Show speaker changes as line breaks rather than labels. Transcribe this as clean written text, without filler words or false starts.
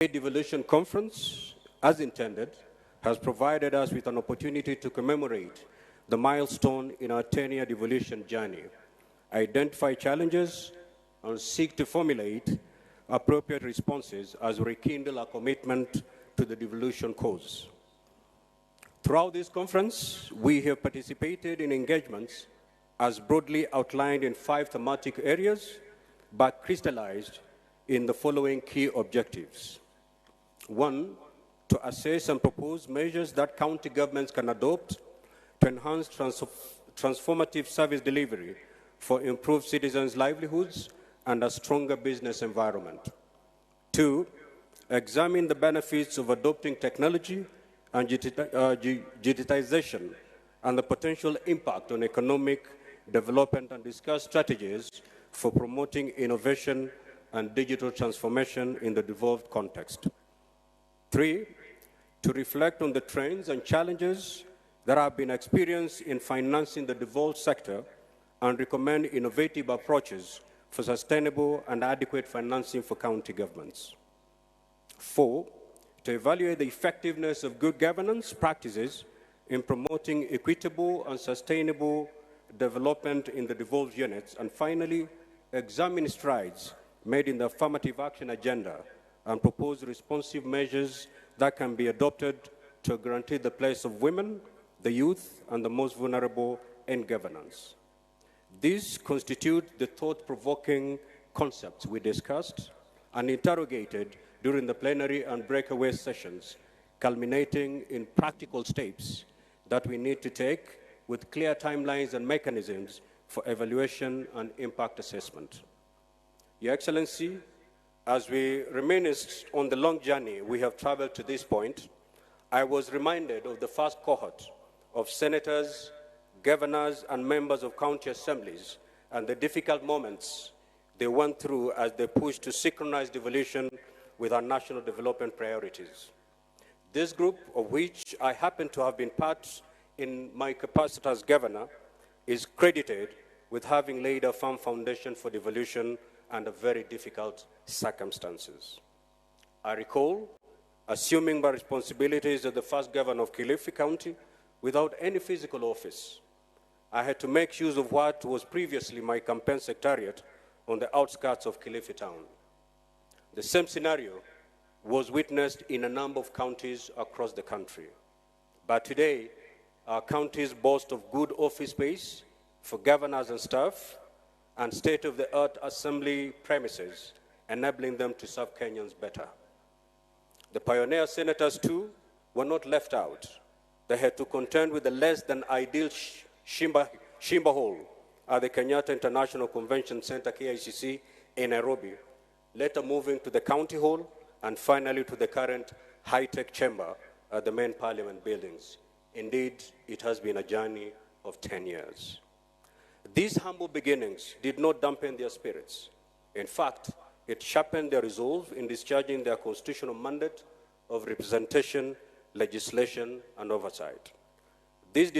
The Devolution Conference, as intended, has provided us with an opportunity to commemorate the milestone in our 10-year devolution journey, identify challenges, and seek to formulate appropriate responses as we rekindle our commitment to the devolution cause. Throughout this conference, we have participated in engagements as broadly outlined in 5 thematic areas, but crystallized in the following key objectives. 1, to assess and propose measures that county governments can adopt to enhance transformative service delivery for improved citizens' livelihoods and a stronger business environment. 2, examine the benefits of adopting technology and digitization and the potential impact on economic development and discuss strategies for promoting innovation and digital transformation in the devolved context. 3, to reflect on the trends and challenges that have been experienced in financing the devolved sector and recommend innovative approaches for sustainable and adequate financing for county governments. 4, to evaluate the effectiveness of good governance practices in promoting equitable and sustainable development in the devolved units. And finally, examine strides made in the affirmative action agenda and propose responsive measures that can be adopted to guarantee the place of women, the youth, and the most vulnerable in governance. These constitute the thought-provoking concepts we discussed and interrogated during the plenary and breakaway sessions, culminating in practical steps that we need to take with clear timelines and mechanisms for evaluation and impact assessment. Your Excellency, as we reminisce on the long journey we have traveled to this point, I was reminded of the first cohort of senators, governors, and members of county assemblies and the difficult moments they went through as they pushed to synchronize devolution with our national development priorities. This group, of which I happen to have been part in my capacity as governor, is credited with having laid a firm foundation for devolution under very difficult circumstances. I recall assuming my responsibilities as the first governor of Kilifi County without any physical office. I had to make use of what was previously my campaign secretariat on the outskirts of Kilifi town. The same scenario was witnessed in a number of counties across the country. But today, our counties boast of good office space for governors and staff and state-of-the-art assembly premises, enabling them to serve Kenyans better. The pioneer senators, too, were not left out. They had to contend with the less than ideal Shimba Hall at the Kenyatta International Convention Center, KICC, in Nairobi, later moving to the County Hall, and finally to the current high-tech chamber at the main parliament buildings. Indeed, it has been a journey of 10 years. These humble beginnings did not dampen their spirits. In fact, it sharpened their resolve in discharging their constitutional mandate of representation, legislation, and oversight. This